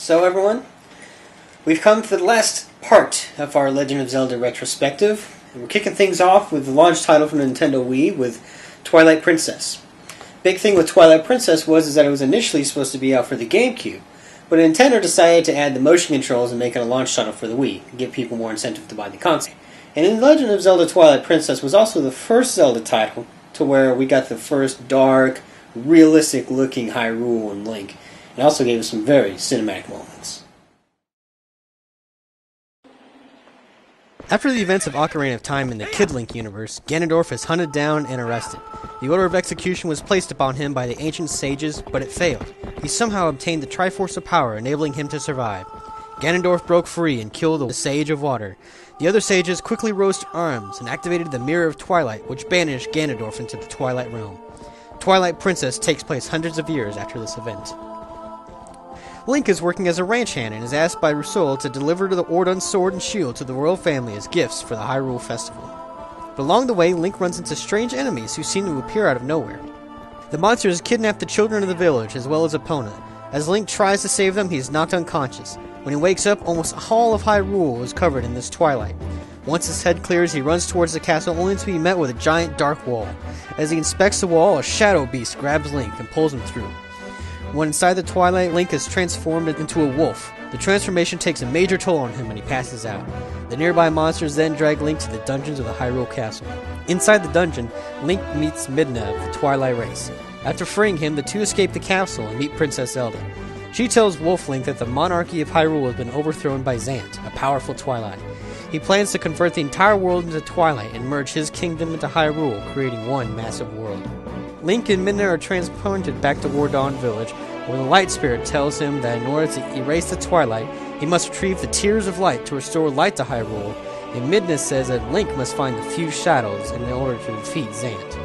So everyone, we've come to the last part of our Legend of Zelda retrospective. And we're kicking things off with the launch title from the Nintendo Wii with Twilight Princess. Big thing with Twilight Princess was that it was initially supposed to be out for the GameCube, but Nintendo decided to add the motion controls and make it a launch title for the Wii, and give people more incentive to buy the console. And in Legend of Zelda Twilight Princess was also the first Zelda title to where we got the first dark, realistic looking Hyrule and Link. It also gave us some very cinematic moments. After the events of Ocarina of Time in the Kid Link universe, Ganondorf is hunted down and arrested. The order of execution was placed upon him by the ancient sages, but it failed. He somehow obtained the Triforce of Power, enabling him to survive. Ganondorf broke free and killed the Sage of Water. The other sages quickly rose to arms and activated the Mirror of Twilight, which banished Ganondorf into the Twilight Realm. Twilight Princess takes place hundreds of years after this event. Link is working as a ranch hand and is asked by Russell to deliver the Ordon sword and shield to the royal family as gifts for the Hyrule Festival. But along the way, Link runs into strange enemies who seem to appear out of nowhere. The monsters kidnap the children of the village as well as Epona. As Link tries to save them, he is knocked unconscious. When he wakes up, almost all of Hyrule is covered in this twilight. Once his head clears, he runs towards the castle only to be met with a giant dark wall. As he inspects the wall, a shadow beast grabs Link and pulls him through. When inside the twilight, Link is transformed into a wolf. The transformation takes a major toll on him and he passes out. The nearby monsters then drag Link to the dungeons of the Hyrule Castle. Inside the dungeon, Link meets Midna of the Twilight race. After freeing him, the two escape the castle and meet Princess Zelda. She tells Wolf Link that the monarchy of Hyrule has been overthrown by Zant, a powerful Twilight. He plans to convert the entire world into Twilight and merge his kingdom into Hyrule, creating one massive world. Link and Midna are transported back to Ordon Village, where the Light Spirit tells him that in order to erase the Twilight, he must retrieve the Tears of Light to restore light to Hyrule, and Midna says that Link must find the fused shadows in order to defeat Zant.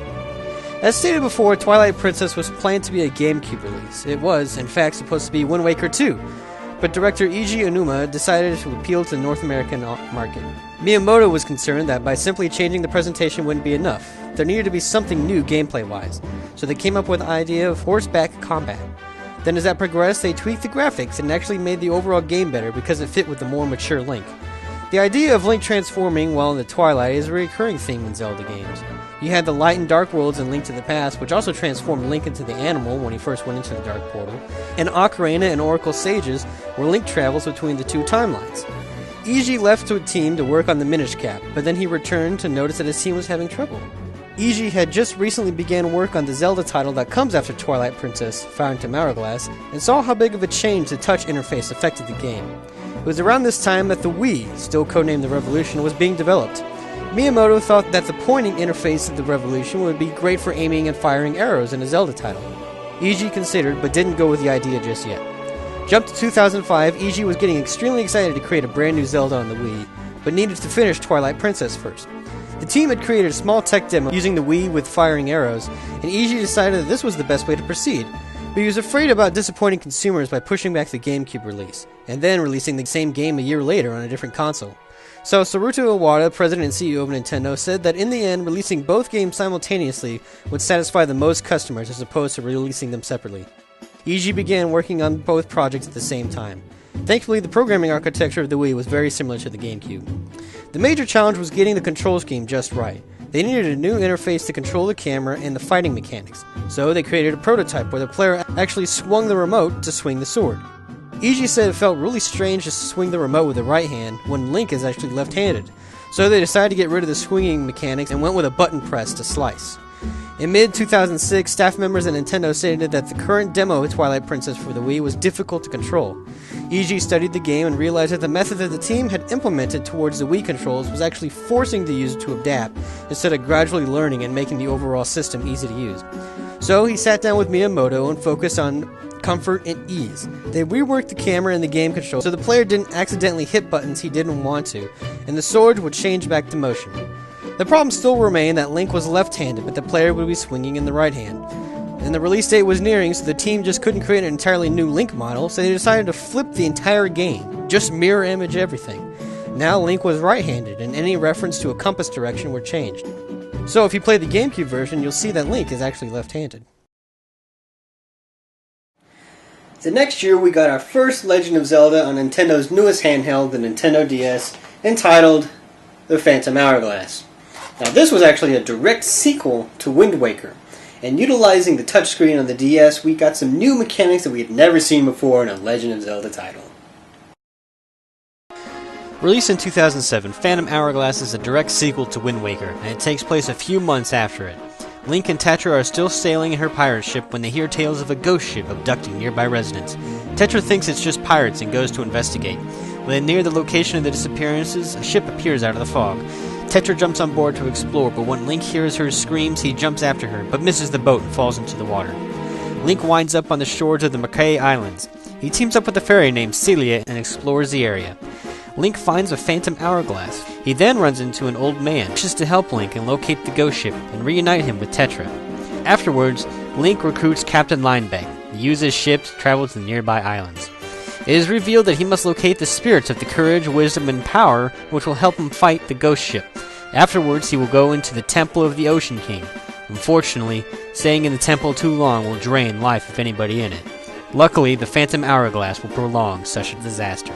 As stated before, Twilight Princess was planned to be a GameCube release. It was, in fact, supposed to be Wind Waker 2, but director Eiji Aonuma decided to appeal to the North American market. Miyamoto was concerned that by simply changing the presentation wouldn't be enough. There needed to be something new gameplay-wise, so they came up with the idea of horseback combat. Then as that progressed, they tweaked the graphics and actually made the overall game better because it fit with the more mature Link. The idea of Link transforming while in the Twilight is a recurring theme in Zelda games. You had the light and dark worlds in Link to the Past, which also transformed Link into the animal when he first went into the Dark Portal, and Ocarina and Oracle Sages, where Link travels between the two timelines. Eiji left to a team to work on the Minish Cap, but then he returned to notice that his team was having trouble. Eiji had just recently began work on the Zelda title that comes after Twilight Princess, Fire Emblem Hourglass, and saw how big of a change the touch interface affected the game. It was around this time that the Wii, still codenamed the Revolution, was being developed. Miyamoto thought that the pointing interface of the Revolution would be great for aiming and firing arrows in a Zelda title. Eiji considered, but didn't go with the idea just yet. Jump to 2005, Eiji was getting extremely excited to create a brand new Zelda on the Wii, but needed to finish Twilight Princess first. The team had created a small tech demo using the Wii with firing arrows, and Eiji decided that this was the best way to proceed. But he was afraid about disappointing consumers by pushing back the GameCube release, and then releasing the same game a year later on a different console. So Saruto Iwata, president and CEO of Nintendo, said that in the end, releasing both games simultaneously would satisfy the most customers as opposed to releasing them separately. Eiji began working on both projects at the same time. Thankfully, the programming architecture of the Wii was very similar to the GameCube. The major challenge was getting the control scheme just right. They needed a new interface to control the camera and the fighting mechanics, so they created a prototype where the player actually swung the remote to swing the sword. Eiji said it felt really strange to swing the remote with the right hand when Link is actually left-handed, so they decided to get rid of the swinging mechanics and went with a button press to slice. In mid-2006, staff members at Nintendo stated that the current demo of Twilight Princess for the Wii was difficult to control. Eiji studied the game and realized that the method that the team had implemented towards the Wii controls was actually forcing the user to adapt, instead of gradually learning and making the overall system easy to use. So he sat down with Miyamoto and focused on comfort and ease. They reworked the camera and the game control so the player didn't accidentally hit buttons he didn't want to, and the sword would change back to motion. The problem still remained that Link was left-handed, but the player would be swinging in the right hand. And the release date was nearing, so the team just couldn't create an entirely new Link model, so they decided to flip the entire game. Just mirror image everything. Now Link was right-handed, and any reference to a compass direction were changed. So if you play the GameCube version, you'll see that Link is actually left-handed. The next year we got our first Legend of Zelda on Nintendo's newest handheld, the Nintendo DS, entitled The Phantom Hourglass. Now this was actually a direct sequel to Wind Waker, and utilizing the touchscreen on the DS, we got some new mechanics that we had never seen before in a Legend of Zelda title. Released in 2007, Phantom Hourglass is a direct sequel to Wind Waker, and it takes place a few months after it. Link and Tetra are still sailing in her pirate ship when they hear tales of a ghost ship abducting nearby residents. Tetra thinks it's just pirates and goes to investigate. When they near the location of the disappearances, a ship appears out of the fog. Tetra jumps on board to explore, but when Link hears her screams, he jumps after her, but misses the boat and falls into the water. Link winds up on the shores of the Mackay Islands. He teams up with a fairy named Celia and explores the area. Link finds a phantom hourglass. He then runs into an old man, wishes to help Link and locate the ghost ship and reunite him with Tetra. Afterwards, Link recruits Captain Linebeck. He uses ships to travel to the nearby islands. It is revealed that he must locate the spirits of the courage, wisdom, and power which will help him fight the ghost ship. Afterwards, he will go into the Temple of the Ocean King. Unfortunately, staying in the temple too long will drain life of anybody in it. Luckily, the Phantom Hourglass will prolong such a disaster.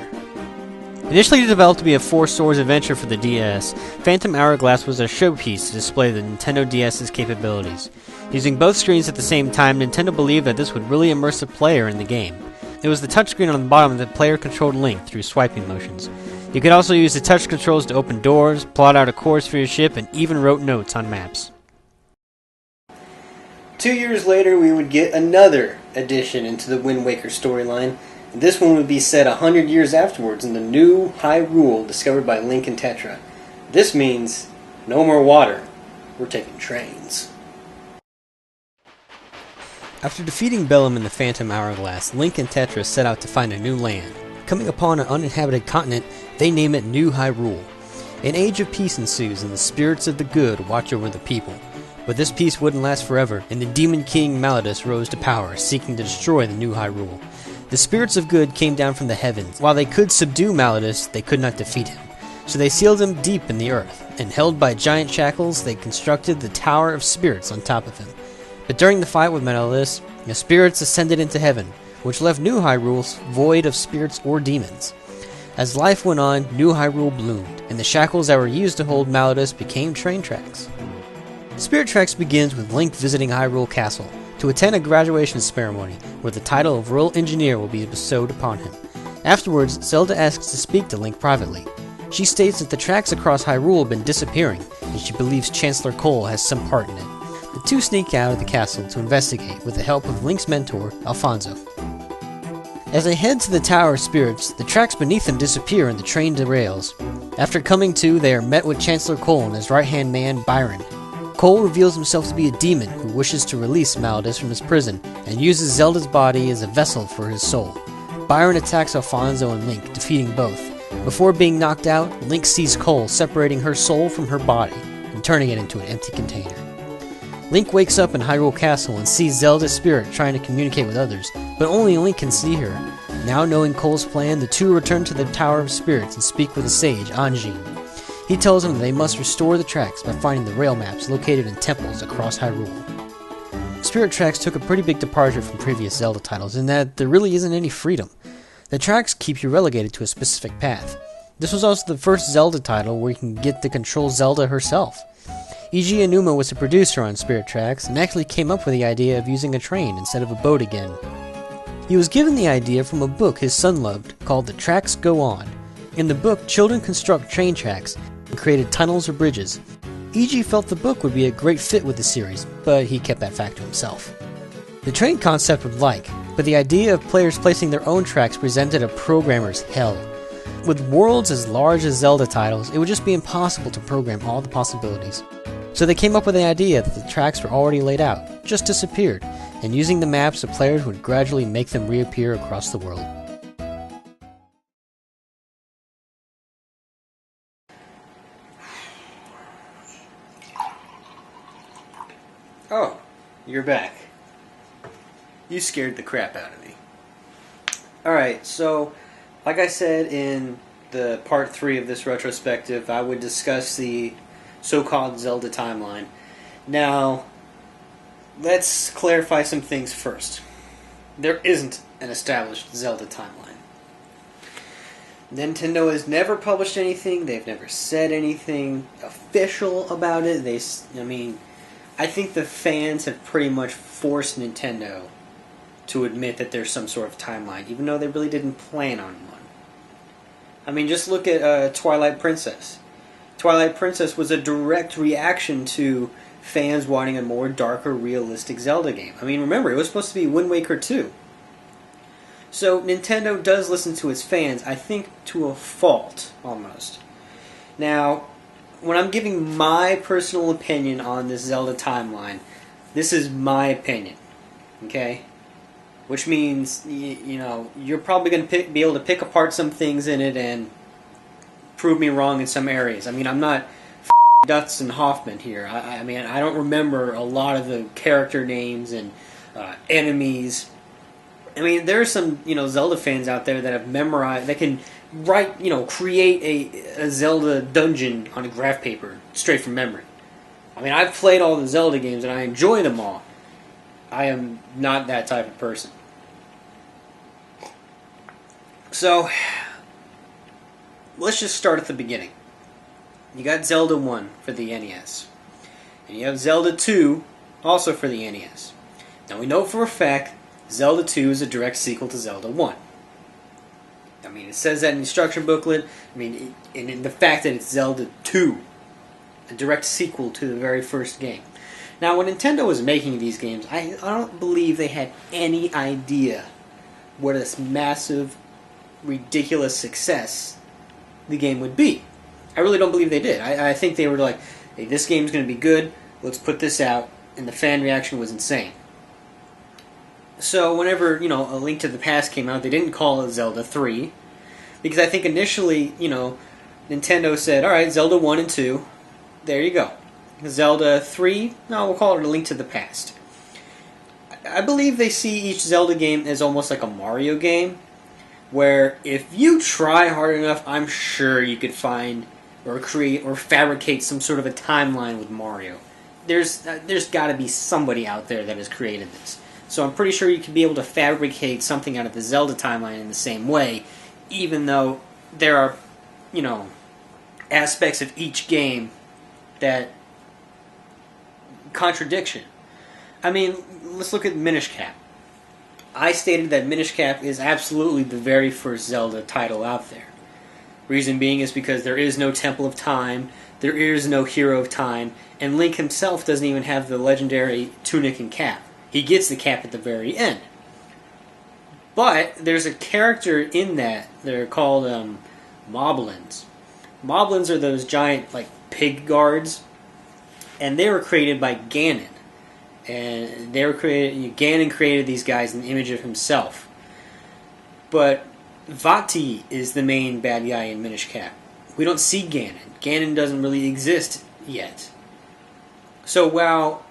Initially developed to be a Four Swords adventure for the DS, Phantom Hourglass was a showpiece to display the Nintendo DS's capabilities. Using both screens at the same time, Nintendo believed that this would really immerse the player in the game. It was the touchscreen on the bottom that the player controlled Link through swiping motions. You could also use the touch controls to open doors, plot out a course for your ship, and even wrote notes on maps. 2 years later, we would get another addition into the Wind Waker storyline. This one would be set 100 years afterwards in the new Hyrule discovered by Link and Tetra. This means no more water. We're taking trains. After defeating Bellum in the Phantom Hourglass, Link and Tetra set out to find a new land. Coming upon an uninhabited continent, they name it New Hyrule. An age of peace ensues, and the spirits of the good watch over the people. But this peace wouldn't last forever, and the Demon King Malladus rose to power, seeking to destroy the New Hyrule. The spirits of good came down from the heavens. While they could subdue Malladus, they could not defeat him. So they sealed him deep in the earth, and held by giant shackles, they constructed the Tower of Spirits on top of him. But during the fight with Malladus, the spirits ascended into heaven, which left New Hyrule void of spirits or demons. As life went on, New Hyrule bloomed, and the shackles that were used to hold Malladus became train tracks. Spirit Tracks begins with Link visiting Hyrule Castle to attend a graduation ceremony where the title of Royal Engineer will be bestowed upon him. Afterwards, Zelda asks to speak to Link privately. She states that the tracks across Hyrule have been disappearing, and she believes Chancellor Cole has some part in it. The two sneak out of the castle to investigate with the help of Link's mentor, Alfonso. As they head to the Tower of Spirits, the tracks beneath them disappear and the train derails. After coming to, they are met with Chancellor Cole and his right-hand man, Byron. Cole reveals himself to be a demon who wishes to release Malladus from his prison and uses Zelda's body as a vessel for his soul. Byron attacks Alfonso and Link, defeating both. Before being knocked out, Link sees Cole separating her soul from her body and turning it into an empty container. Link wakes up in Hyrule Castle and sees Zelda's spirit trying to communicate with others, but only Link can see her. Now knowing Cole's plan, the two return to the Tower of Spirits and speak with the sage, Anjin. He tells them that they must restore the tracks by finding the rail maps located in temples across Hyrule. Spirit Tracks took a pretty big departure from previous Zelda titles in that there really isn't any freedom. The tracks keep you relegated to a specific path. This was also the first Zelda title where you can get to control Zelda herself. Eiji Aonuma was the producer on Spirit Tracks and actually came up with the idea of using a train instead of a boat again. He was given the idea from a book his son loved called The Tracks Go On. In the book, children construct train tracks and created tunnels or bridges. Eiji felt the book would be a great fit with the series, but he kept that fact to himself. The train concept would like, but the idea of players placing their own tracks presented a programmer's hell. With worlds as large as Zelda titles, it would just be impossible to program all the possibilities. So they came up with the idea that the tracks were already laid out, just disappeared, and using the maps, the players would gradually make them reappear across the world. Oh, you're back. You scared the crap out of me. Alright, so, like I said in the part 3 of this retrospective, I would discuss the so-called Zelda Timeline. Now, let's clarify some things first. there isn't an established Zelda timeline. Nintendo has never published anything. They've never said anything official about it. I think the fans have pretty much forced Nintendo to admit that there's some sort of timeline, even though they really didn't plan on one. I mean, just look at Twilight Princess. Twilight Princess was a direct reaction to fans wanting a more darker, realistic Zelda game. I mean, remember, it was supposed to be Wind Waker 2. So Nintendo does listen to its fans, I think to a fault, almost. Now, when I'm giving my personal opinion on this Zelda timeline, this is my opinion, okay? Which means, you're probably going to be able to pick apart some things in it and prove me wrong in some areas. I mean, I'm not Dustin Hoffman here. I don't remember a lot of the character names and enemies. I mean, there are some, Zelda fans out there that have memorized, that can create a Zelda dungeon on a graph paper straight from memory. I mean, I've played all the Zelda games and I enjoy them all. I am not that type of person. So, let's just start at the beginning. You got Zelda 1 for the NES. And you have Zelda 2 also for the NES. Now we know for a fact Zelda 2 is a direct sequel to Zelda 1. I mean, it says that in the instruction booklet. I mean, and in the fact that it's Zelda 2, a direct sequel to the very first game. Now, when Nintendo was making these games, I don't believe they had any idea what this massive, ridiculous success the game would be. I really don't believe they did. I think they were like, hey, this game's going to be good, let's put this out, and the fan reaction was insane. So whenever, A Link to the Past came out, they didn't call it Zelda 3, because I think initially, Nintendo said, alright, Zelda 1 and 2, there you go. Zelda 3, no, we'll call it A Link to the Past. I believe they see each Zelda game as almost like a Mario game, where if you try hard enough, I'm sure you could find or create or fabricate some sort of a timeline with Mario. There's got to be somebody out there that has created this. So I'm pretty sure you could be able to fabricate something out of the Zelda timeline in the same way, even though there are, aspects of each game that contradiction. I mean, let's look at Minish Cap. I stated that Minish Cap is absolutely the very first Zelda title out there. Reason being is because there is no Temple of Time, there is no Hero of Time, and Link himself doesn't even have the legendary tunic and cap. He gets the cap at the very end. But there's a character in that. They're called Moblins. Moblins are those giant, pig guards, and they were created by Ganon. And Ganon created these guys in the image of himself. But Vati is the main bad guy in Minish Cap. We don't see Ganon. Ganon doesn't really exist yet. So while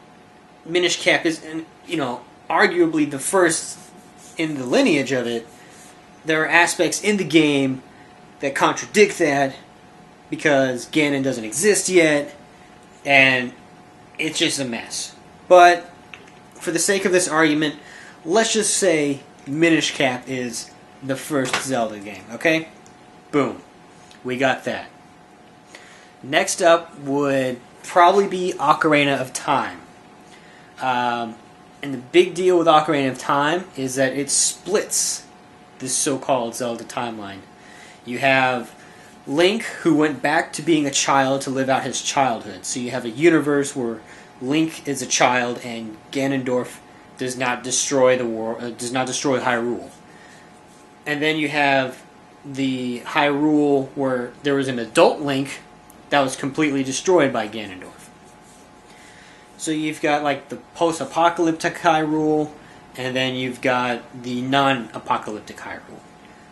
Minish Cap is, arguably the first in the lineage of it, there are aspects in the game that contradict that because Ganon doesn't exist yet, and it's just a mess. But for the sake of this argument, let's just say Minish Cap is the first Zelda game, okay? Boom. We got that. Next up would probably be Ocarina of Time. And the big deal with Ocarina of Time is that it splits this so-called Zelda timeline. You have Link, who went back to being a child to live out his childhood. So you have a universe where Link is a child and Ganondorf does not destroy the world, does not destroy Hyrule. And then you have the Hyrule where there was an adult Link that was completely destroyed by Ganondorf. So you've got the post-apocalyptic Hyrule, and then you've got the non-apocalyptic Hyrule.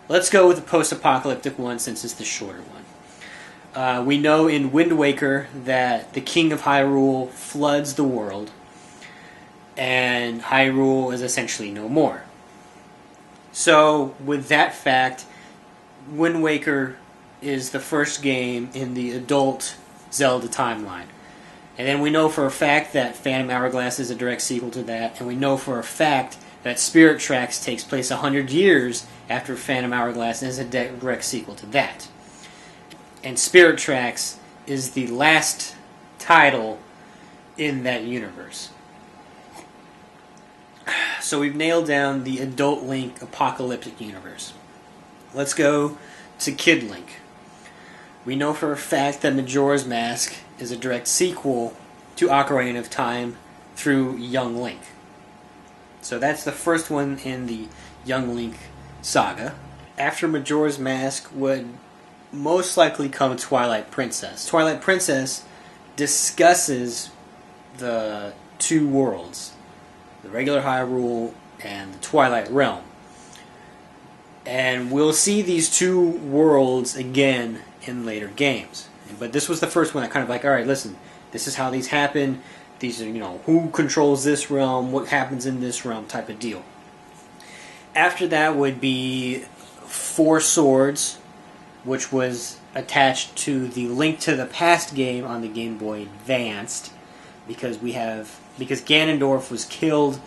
Let's go with the post-apocalyptic one since it's the shorter one. We know in Wind Waker that the King of Hyrule floods the world, and Hyrule is essentially no more. So, with that fact, Wind Waker is the first game in the adult Zelda timeline. And then we know for a fact that Phantom Hourglass is a direct sequel to that, and we know for a fact that Spirit Tracks takes place 100 years after Phantom Hourglass and is a direct sequel to that. And Spirit Tracks is the last title in that universe. So we've nailed down the Adult Link apocalyptic universe. Let's go to Kid Link. We know for a fact that Majora's Mask is a direct sequel to Ocarina of Time through Young Link. So that's the first one in the Young Link saga. After Majora's Mask would most likely come Twilight Princess. Twilight Princess discusses the two worlds, the regular Hyrule and the Twilight Realm. And we'll see these two worlds again in later games. But this was the first one that kind of like, alright, listen, this is how these happen. These are, who controls this realm, what happens in this realm type of deal. After that would be Four Swords, which was attached to the Link to the Past game on the Game Boy Advanced, because Ganondorf was killed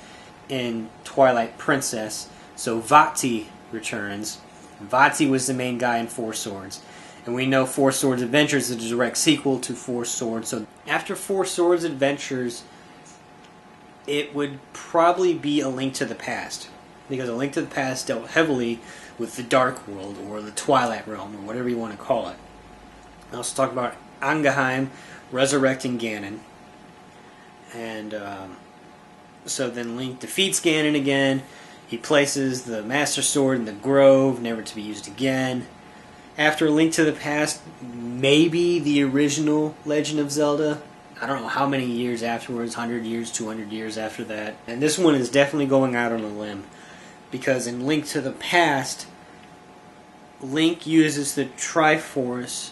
in Twilight Princess, so Vaati returns. Vaati was the main guy in Four Swords. And we know Four Swords Adventures is a direct sequel to Four Swords. So after Four Swords Adventures, it would probably be A Link to the Past. Because A Link to the Past dealt heavily with the Dark World, or the Twilight Realm, or whatever you want to call it. I'll also talk about Angaheim resurrecting Ganon. And so then Link defeats Ganon again. He places the Master Sword in the Grove, never to be used again. After A Link to the Past, maybe the original Legend of Zelda. I don't know how many years afterwards, 100 years, 200 years after that. And this one is definitely going out on a limb. Because in Link to the Past, Link uses the Triforce.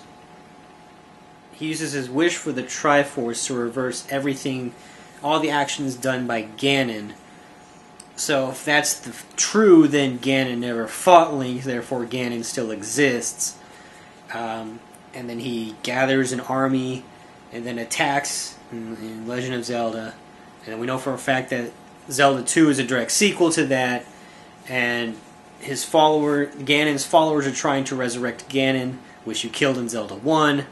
He uses his wish for the Triforce to reverse everything, all the actions done by Ganon. So if that's true, then Ganon never fought Link, therefore Ganon still exists. And then he gathers an army and then attacks in Legend of Zelda. And then we know for a fact that Zelda 2 is a direct sequel to that. And Ganon's followers are trying to resurrect Ganon, which you killed in Zelda 1.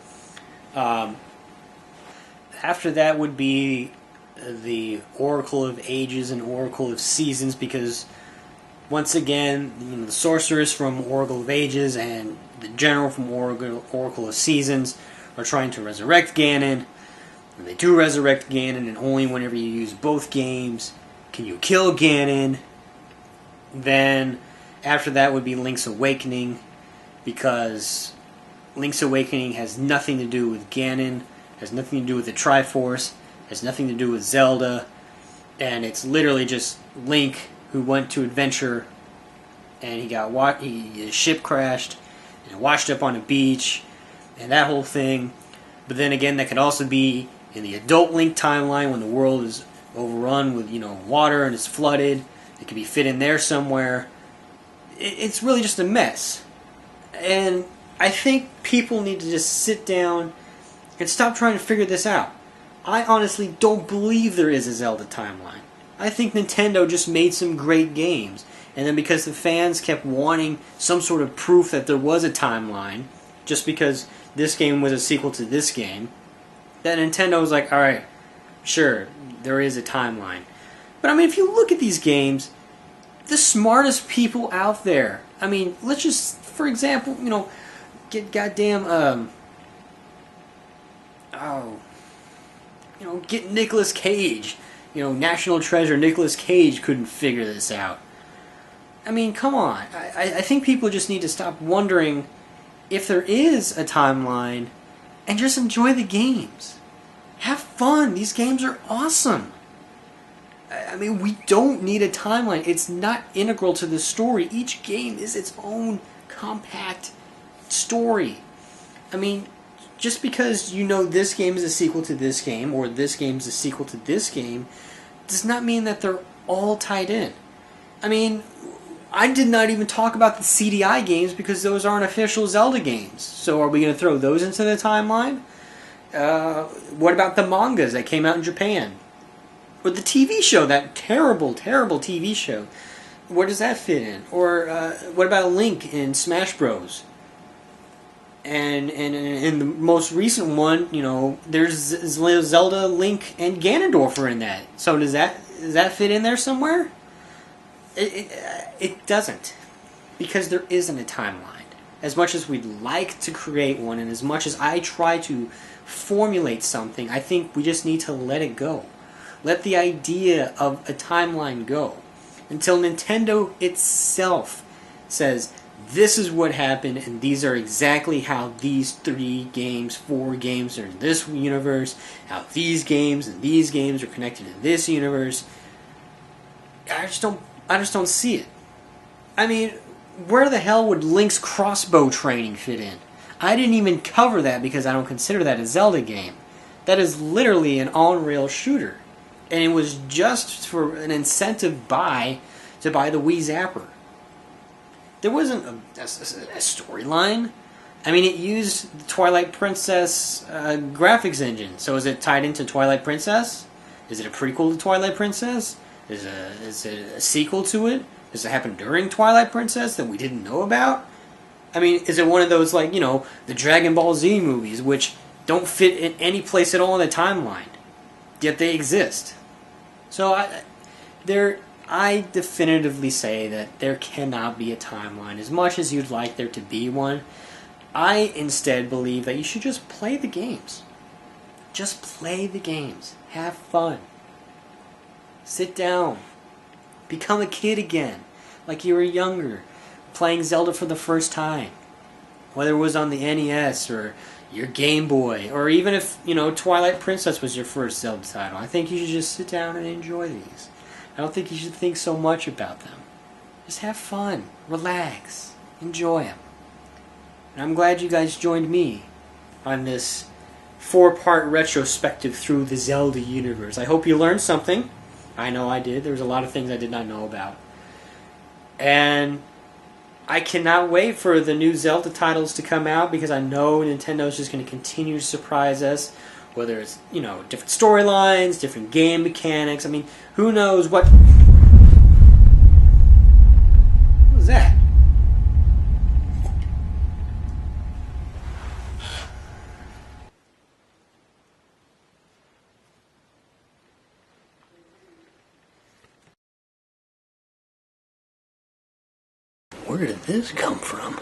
After that would be the Oracle of Ages and Oracle of Seasons, because once again, the sorceress from Oracle of Ages and the general from Oracle of Seasons are trying to resurrect Ganon. And they do resurrect Ganon, and only whenever you use both games can you kill Ganon. Then after that would be Link's Awakening, because Link's Awakening has nothing to do with Ganon, has nothing to do with the Triforce, has nothing to do with Zelda, and it's literally just Link who went to adventure, and his ship crashed and washed up on a beach, and that whole thing. But then again, that could also be in the Adult Link timeline when the world is overrun with water and it's flooded. It could be fit in there somewhere. It's really just a mess, and I think people need to just sit down and stop trying to figure this out. I honestly don't believe there is a Zelda timeline. I think Nintendo just made some great games, and then because the fans kept wanting some sort of proof that there was a timeline, just because this game was a sequel to this game, that Nintendo was like, alright, sure, there is a timeline. But I mean, if you look at these games, the smartest people out there, I mean, let's just, for example, get goddamn, get Nicolas Cage. National Treasure Nicolas Cage couldn't figure this out. I mean, come on. I think people just need to stop wondering if there is a timeline and just enjoy the games. Have fun. These games are awesome. I mean, we don't need a timeline. It's not integral to the story. Each game is its own compact story. I mean, just because this game is a sequel to this game, or this game is a sequel to this game, does not mean that they're all tied in. I mean, I did not even talk about the CDI games because those aren't official Zelda games. So are we going to throw those into the timeline? What about the mangas that came out in Japan? Or the TV show, that terrible, terrible TV show Where does that fit in? Or what about Link in Smash Bros? And in the most recent one, there's Zelda, Link, and Ganondorf are in that. So does that fit in there somewhere? It doesn't, because there isn't a timeline. As much as we'd like to create one, and as much as I try to formulate something, I think we just need to let it go. Let the idea of a timeline go. Until Nintendo itself says, this is what happened, and these are exactly how these 3 games, 4 games are in this universe, how these games and these games are connected in this universe. I just don't see it. I mean, where the hell would Link's crossbow training fit in? I didn't even cover that because I don't consider that a Zelda game. That is literally an on-rail shooter. And it was just for an incentive to buy the Wii Zapper. There wasn't a storyline. I mean, it used the Twilight Princess graphics engine. So is it tied into Twilight Princess? Is it a prequel to Twilight Princess? Is it a sequel to it? Does it happen during Twilight Princess that we didn't know about? I mean, is it one of those, like, the Dragon Ball Z movies, which don't fit in any place at all in the timeline, yet they exist? So I definitively say that there cannot be a timeline. As much as you'd like there to be one, I instead believe that you should just play the games. Just play the games. Have fun. Sit down. Become a kid again, like you were younger, playing Zelda for the first time. Whether it was on the NES or your Game Boy, or even if, Twilight Princess was your first Zelda title. I think you should just sit down and enjoy these. I don't think you should think so much about them. Just have fun, relax, enjoy them. And I'm glad you guys joined me on this 4-part retrospective through the Zelda universe. I hope you learned something. I know I did. There was a lot of things I did not know about. And I cannot wait for the new Zelda titles to come out, because I know Nintendo's just going to continue to surprise us. Whether it's, different storylines, different game mechanics. I mean, who knows what... What was that? Where did this come from?